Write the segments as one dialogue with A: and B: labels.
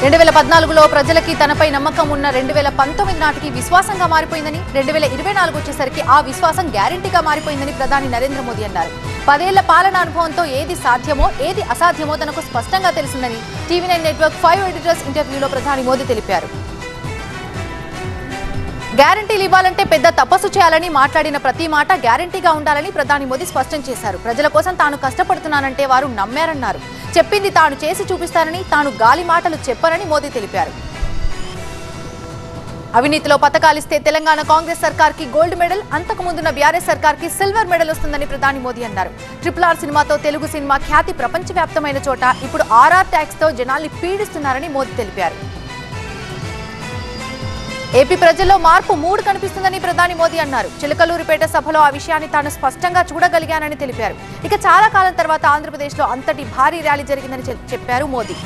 A: 2014లో ప్రజలకి తనపై నమ్మకం ఉన్న 2019 నాటికి విశ్వాసంగా మారిపోయిందని 2024 వచ్చేసరికి ఆ విశ్వాసం గ్యారెంటీగా మారిపోయిందని ప్రధాని నరేంద్ర మోదీ అన్నారు. 10 ఏళ్ల పాలనా అనుభవంతో ఏది సాధ్యమో ఏది అసాధ్యమో తనకు స్పష్టంగా తెలిసిందని TV9 నెట్వర్క్ 5 ఎడిటర్స్ ఇంటర్వ్యూలో ప్రధాని మోదీ తెలిపారు. గ్యారెంటీలు ఇవ్వాలంటే పెద్ద తపస్సు చేయాలని మాట్లాడిన ప్రతి మాట గ్యారెంటీగా ఉండాలని ప్రధాని మోదీ స్పష్టం చేశారు. ప్రజల కోసం తాను కష్టపడుతున్నానంటే వారు నమ్మారన్నారు. చెప్పింది తాను చేసి చూపిస్తానని, తాను గాలి మాటలు చెప్పనని మోదీ తెలిపారు. అవినీతిలో పతకాలిస్తే తెలంగాణ కాంగ్రెస్ సర్కార్కి గోల్డ్ మెడల్, అంతకుముందున్న బీఆర్ఎస్ సర్కార్కి సిల్వర్ మెడల్ వస్తుందని ప్రధాని మోదీ అన్నారు. RRR సినిమాతో తెలుగు సినిమా ఖ్యాతి ప్రపంచవ్యాప్తమైన చోట ఇప్పుడు RR ట్యాక్స్ తో జనాల్ని పీడిస్తున్నారని మోదీ తెలిపారు. ఏపీ ప్రజల్లో మార్పు మూడు కనిపిస్తుందని ప్రధాని మోదీ అన్నారు. చిలకలూరిపేట సభలో ఆ విషయాన్ని తాను స్పష్టంగా చూడగలిగానని తెలిపారు. ఇక చాలా కాలం తర్వాత ఆంధ్రప్రదేశ్లో అంతటి భారీ ర్యాలీ జరిగిందని చెప్పారు మోదీ.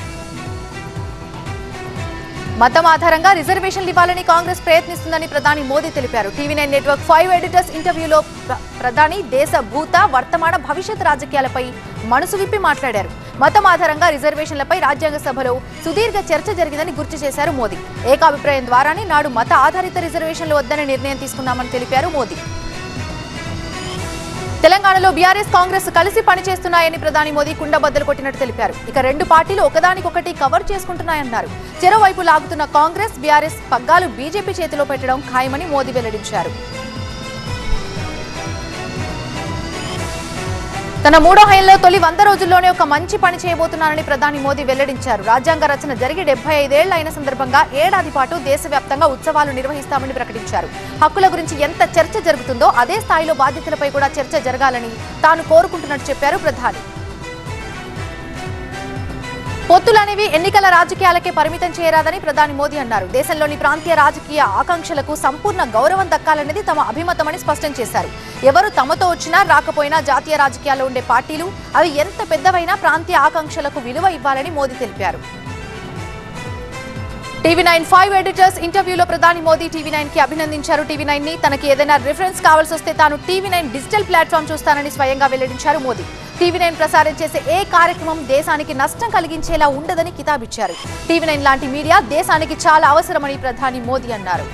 A: మతం ఆధారంగా రిజర్వేషన్లు ఇవ్వాలని కాంగ్రెస్ ప్రయత్నిస్తుందని ప్రధాని మోదీ తెలిపారు. TV9 నెట్వర్క్ 5 ఎడిటర్స్ ఇంటర్వ్యూలో ప్రధాని దేశ భూత వర్తమాన భవిష్యత్ రాజకీయాలపై మనసు విప్పి మాట్లాడారు. మతం ఆధారంగా రిజర్వేషన్లపై రాజ్యాంగ సభలో సుదీర్ఘ చర్చ జరిగిందని గుర్తు చేశారు మోదీ. ఏకాభిప్రాయం ద్వారానే నాడు మత ఆధారిత రిజర్వేషన్లు వద్దనే నిర్ణయం తీసుకున్నామని తెలిపారు మోదీ. తెలంగాణలో బీఆర్ఎస్ కాంగ్రెస్ కలిసి పనిచేస్తున్నాయని ప్రధాని మోదీ కుండబద్దలు కొట్టినట్టు తెలిపారు. ఇక రెండు పార్టీలు ఒకదానికొకటి కవర్ చేసుకుంటున్నాయన్నారు. చెరోవైపు లాగుతున్న కాంగ్రెస్ బీఆర్ఎస్ పగ్గాలు బీజేపీ చేతిలో పెట్టడం ఖాయమని మోదీ వెల్లడించారు. తన మూడో హయాంలో తొలి 100 రోజుల్లోనే ఒక మంచి పని చేయబోతున్నానని ప్రధాని మోదీ వెల్లడించారు. రాజ్యాంగ రచన జరిగి 75 ఏళ్లు అయిన సందర్భంగా ఏడాది పాటు దేశవ్యాప్తంగా ఉత్సవాలు నిర్వహిస్తామని ప్రకటించారు. హక్కుల గురించి ఎంత చర్చ జరుగుతుందో అదే స్థాయిలో బాధ్యతలపై కూడా చర్చ జరగాలని తాను కోరుకుంటున్నట్టు చెప్పారు ప్రధాని. పొత్తులనేవి ఎన్నికల రాజకీయాలకే పరిమితం చేయరాదని ప్రధాని మోదీ అన్నారు. దేశంలోని ప్రాంతీయ రాజకీయ ఆకాంక్షలకు సంపూర్ణ గౌరవం దక్కాలనేది తమ అభిమతమని స్పష్టం చేశారు. ఎవరు తమతో వచ్చినా రాకపోయినా జాతీయ రాజకీయాల్లో ఉండే పార్టీలు అవి ఎంత పెద్దవైనా ప్రాంతీయ ఆకాంక్షలకు విలువ ఇవ్వాలని మోదీ తెలిపారు. TV9 5 ఎడిటర్స్ ఇంటర్వ్యూలో ప్రధాని మోదీ TV9 కి అభినందించారు. TV9 ని తనకి ఏదైనా రిఫరెన్స్ కావాల్సి వస్తే తాను TV9 డిజిటల్ ప్లాట్ఫామ్ చూస్తానని స్వయంగా వెల్లడించారు మోదీ. TV9 ప్రసారం చేసే ఏ కార్యక్రమం దేశానికి నష్టం కలిగించేలా ఉండదని కితాబిచ్చారు. TV9 లాంటి మీడియా దేశానికి చాలా అవసరమని ప్రధాని మోదీ అన్నారు.